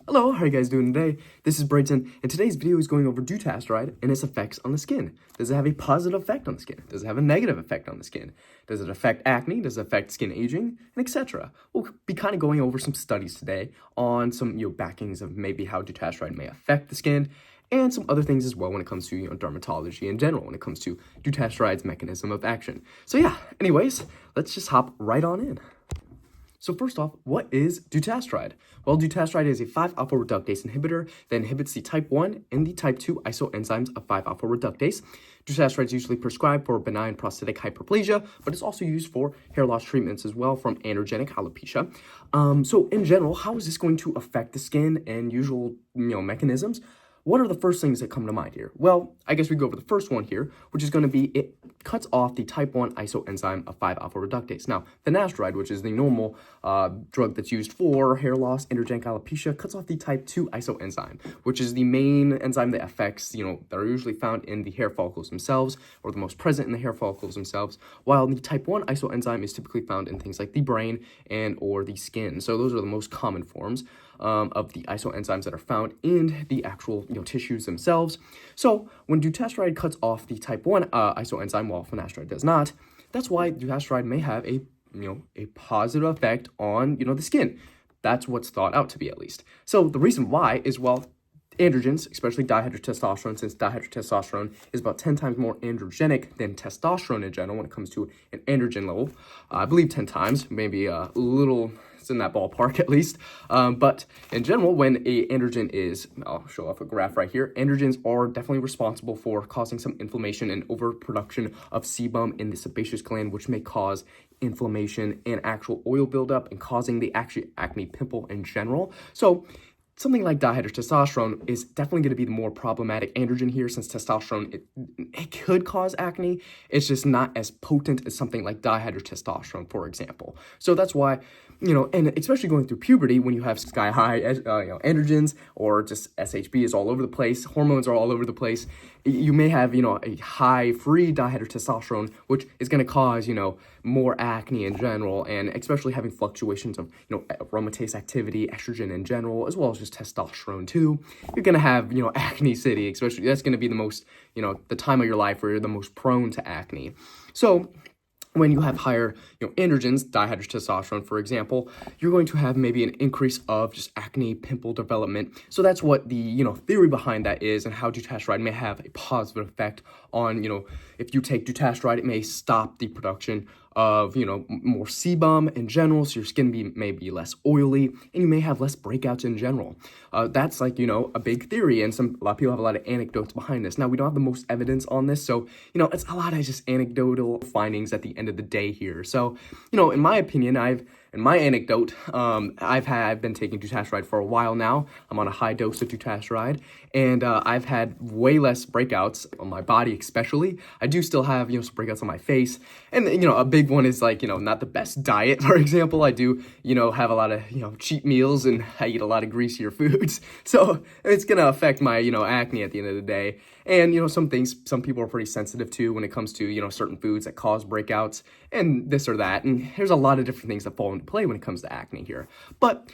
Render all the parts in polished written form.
Hello, how are you guys doing today? This is Brayton, and today's video is going over Dutasteride and its effects on the skin. Does it have a positive effect on the skin? Does it have a negative effect on the skin? Does it affect acne? Does it affect skin aging? And etc. We'll be kind of going over some studies today on some backings of maybe how Dutasteride may affect the skin, and some other things as well when it comes to dermatology in general, when it comes to Dutastride's mechanism of action. So yeah, anyways, let's just hop right on in. So first off, what is Dutasteride? Well, Dutasteride is a 5-alpha reductase inhibitor that inhibits the type 1 and the type 2 isoenzymes of 5-alpha reductase. Dutasteride is usually prescribed for benign prostatic hyperplasia, but it's also used for hair loss treatments as well from androgenic alopecia. So in general, how is this going to affect the skin and usual mechanisms? What are the first things that come to mind here? Well, I guess we go over the first one here, which is going to be it cuts off the type 1 isoenzyme of 5-alpha reductase. Now, finasteride, which is the normal drug that's used for hair loss, androgenic alopecia, cuts off the type 2 isoenzyme, which is the main enzyme that affects, that are usually found in the hair follicles themselves, or the most present in the hair follicles themselves, while the type 1 isoenzyme is typically found in things like the brain and or the skin. So those are the most common forms of the isoenzymes that are found in the actual tissues themselves. So when Dutasteride cuts off the type 1 isoenzyme while finasteride does not, that's why Dutasteride may have a positive effect on the skin. That's what's thought out to be, at least. So the reason why is, well, androgens, especially dihydrotestosterone, since dihydrotestosterone is about 10 times more androgenic than testosterone in general when it comes to an androgen level. I believe 10 times, maybe a little, it's in that ballpark at least. But in general, when a androgen is, I'll show off a graph right here, androgens are definitely responsible for causing some inflammation and overproduction of sebum in the sebaceous gland, which may cause inflammation and actual oil buildup and causing the actual acne pimple in general. So something like dihydrotestosterone is definitely going to be the more problematic androgen here, since testosterone, it could cause acne. It's just not as potent as something like dihydrotestosterone, for example. So that's why, and especially going through puberty, when you have sky high, androgens, or just SHB is all over the place, hormones are all over the place, you may have, a high free dihydrotestosterone, which is going to cause, more acne in general, and especially having fluctuations of, aromatase activity, estrogen in general, as well as just testosterone too. You're going to have, acne city, especially, that's going to be the most, the time of your life where you're the most prone to acne. So when you have higher, androgens, dihydrotestosterone, for example, you're going to have maybe an increase of just acne pimple development. So that's what the, theory behind that is, and how Dutasteride may have a positive effect on, if you take Dutasteride, it may stop the production of, more sebum in general, so your skin may be less oily, and you may have less breakouts in general. That's like, a big theory, and a lot of people have a lot of anecdotes behind this. Now, we don't have the most evidence on this, so, it's a lot of just anecdotal findings at the end of the day here. So, in my opinion, in my anecdote, I've been taking Dutasteride for a while now. I'm on a high dose of Dutasteride, and I've had way less breakouts on my body, especially. I do still have, some breakouts on my face, and, a big one is like, not the best diet, for example. I do, have a lot of, cheat meals, and I eat a lot of greasier foods, so it's gonna affect my, acne at the end of the day. And, some people are pretty sensitive to when it comes to, certain foods that cause breakouts and this or that. And there's a lot of different things that fall into play when it comes to acne here. But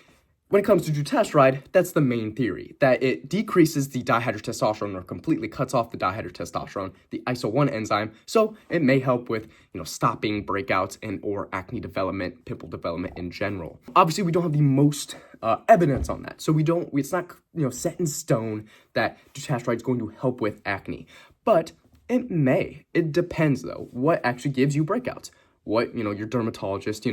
when it comes to Dutasteride, that's the main theory, that it decreases the dihydrotestosterone or completely cuts off the dihydrotestosterone, the iso-1 enzyme, so it may help with, stopping breakouts and or acne development, pimple development in general. Obviously, we don't have the most evidence on that, so it's not, set in stone that Dutasteride is going to help with acne, but it may. It depends, though, what actually gives you breakouts. What, your dermatologist,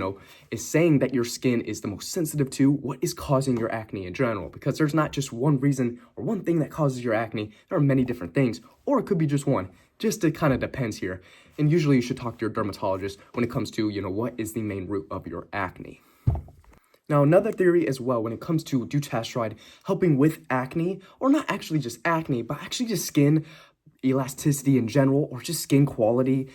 is saying that your skin is the most sensitive to, what is causing your acne in general. Because there's not just one reason or one thing that causes your acne. There are many different things, or it could be just one. Just it kind of depends here. And usually you should talk to your dermatologist when it comes to, what is the main root of your acne. Now, another theory as well when it comes to Dutasteride helping with acne, or not actually just acne, but actually just skin elasticity in general, or just skin quality,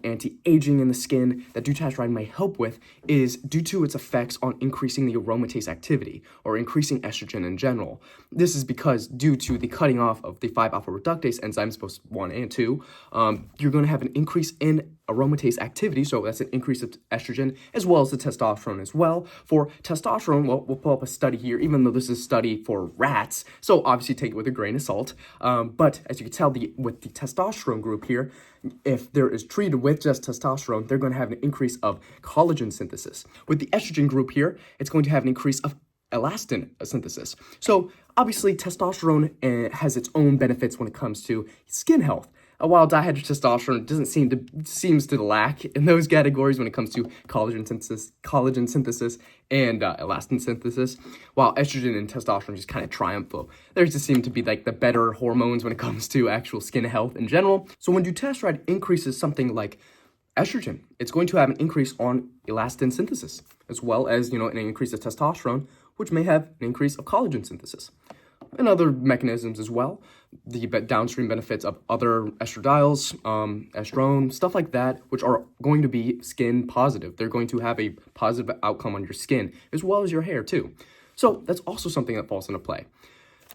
anti-aging in the skin that Dutasteride may help with, is due to its effects on increasing the aromatase activity or increasing estrogen in general. This is because due to the cutting off of the 5-alpha reductase enzymes, both 1 and 2, you're going to have an increase in aromatase activity, so that's an increase of estrogen, as well as the testosterone as well. For testosterone, well, we'll pull up a study here, even though this is a study for rats, so obviously take it with a grain of salt. But as you can tell, with the testosterone group here, if there is treated with just testosterone, they're going to have an increase of collagen synthesis. With the estrogen group here, it's going to have an increase of elastin synthesis. So obviously testosterone has its own benefits when it comes to skin health. While dihydrotestosterone seems to lack in those categories when it comes to collagen synthesis and elastin synthesis, while estrogen and testosterone just kind of triumph, though. They just seem to be like the better hormones when it comes to actual skin health in general. So when dutasteride increases something like estrogen, it's going to have an increase on elastin synthesis, as well as, an increase of testosterone, which may have an increase of collagen synthesis. And other mechanisms as well, the downstream benefits of other estradiols, estrone, stuff like that, which are going to be skin positive. They're going to have a positive outcome on your skin, as well as your hair too. So that's also something that falls into play.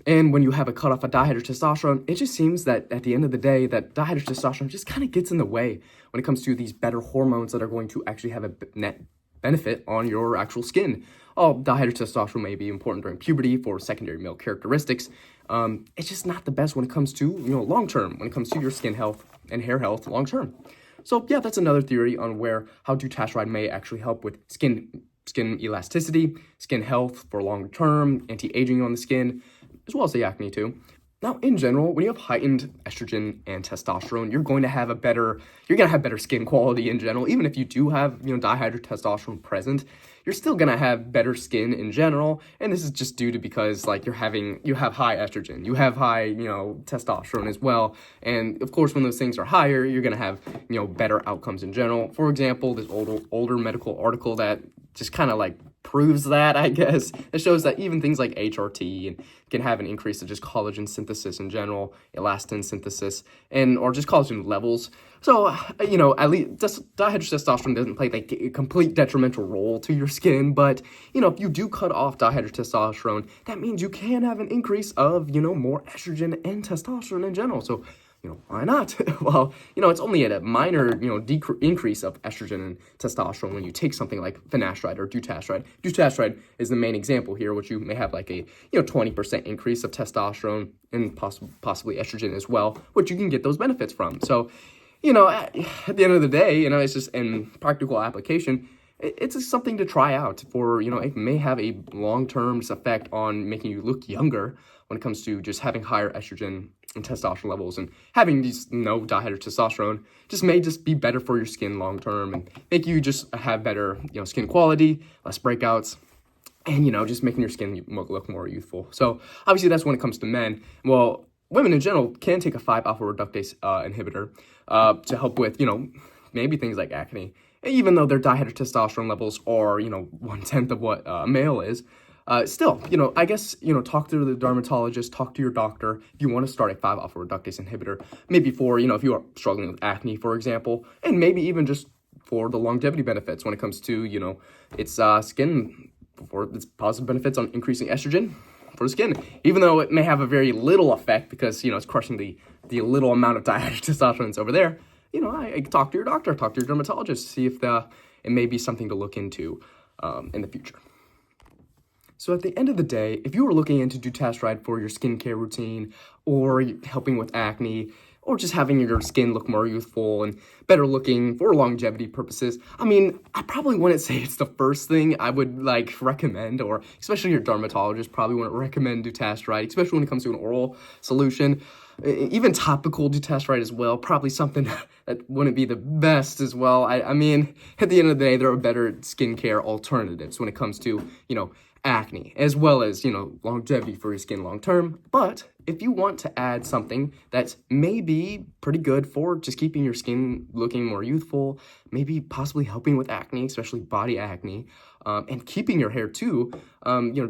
And when you have a cutoff of dihydrotestosterone, it just seems that at the end of the day, that dihydrotestosterone just kind of gets in the way when it comes to these better hormones that are going to actually have a net benefit on your actual skin. Dihydrotestosterone may be important during puberty for secondary male characteristics. It's just not the best when it comes to, long term, when it comes to your skin health and hair health long term. So yeah, that's another theory on how dutasteride may actually help with skin elasticity, skin health for long term, anti-aging on the skin, as well as the acne too. Now, in general, when you have heightened estrogen and testosterone, you're going to have better skin quality in general. Even if you do have, dihydrotestosterone present, you're still going to have better skin in general. And this is just due to because you have high estrogen, you have high, testosterone as well. And of course, when those things are higher, you're going to have, better outcomes in general. For example, this older medical article that just kind of proves that, I guess. It shows that even things like HRT can have an increase of just collagen synthesis in general, elastin synthesis, or just collagen levels. So, at least dihydrotestosterone doesn't play a complete detrimental role to your skin, but, if you do cut off dihydrotestosterone, that means you can have an increase of, more estrogen and testosterone in general. So, why not? Well, it's only at a minor, increase of estrogen and testosterone when you take something like finasteride or dutasteride. Dutasteride is the main example here, which you may have a 20% increase of testosterone and possibly estrogen as well, which you can get those benefits from. So, at the end of the day, it's just in practical application, it's just something to try out for, it may have a long-term effect on making you look younger when it comes to just having higher estrogen and testosterone levels, and having these dihydrotestosterone may be better for your skin long term and make you just have better skin quality, less breakouts, and just making your skin look more youthful. So obviously that's when it comes to men. Well, women in general can take a 5-alpha reductase inhibitor to help with maybe things like acne, even though their dihydrotestosterone levels are 1/10 of what a male is. Still, I guess, talk to the dermatologist, talk to your doctor if you want to start a 5-alpha reductase inhibitor, maybe for, if you are struggling with acne, for example, and maybe even just for the longevity benefits when it comes to, its skin, for its positive benefits on increasing estrogen for the skin, even though it may have a very little effect because, it's crushing the little amount of dihydrotestosterone over there. I talk to your doctor, talk to your dermatologist, see if it may be something to look into in the future. So at the end of the day, if you were looking into dutasteride for your skincare routine, or helping with acne, or just having your skin look more youthful and better looking for longevity purposes, I probably wouldn't say it's the first thing I would recommend, or especially your dermatologist probably wouldn't recommend dutasteride, especially when it comes to an oral solution. Even topical dutasteride as well, probably something that wouldn't be the best as well. At the end of the day, there are better skincare alternatives when it comes to, acne, as well as, longevity for your skin long term. But if you want to add something that's maybe pretty good for just keeping your skin looking more youthful, maybe possibly helping with acne, especially body acne, and keeping your hair too,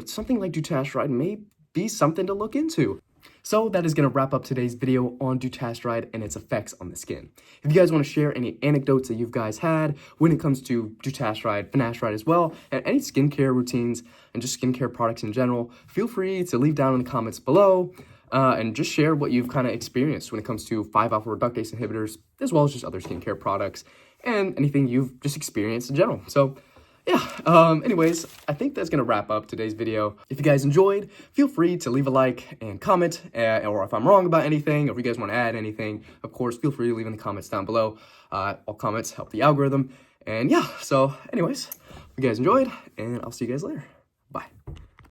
something like dutasteride may be something to look into. So that is going to wrap up today's video on dutasteride and its effects on the skin. If you guys want to share any anecdotes that you guys had when it comes to dutasteride, finasteride as well, and any skincare routines and just skincare products in general, feel free to leave down in the comments below and just share what you've kind of experienced when it comes to 5-alpha reductase inhibitors, as well as just other skincare products. and anything you've just experienced in general. So yeah, anyways, I think that's gonna wrap up today's video. If you guys enjoyed, feel free to leave a like and comment, or if I'm wrong about anything, or if you guys want to add anything, of course, feel free to leave in the comments down below. All comments help the algorithm. And yeah, so anyways, if you guys enjoyed, and I'll see you guys later. Bye.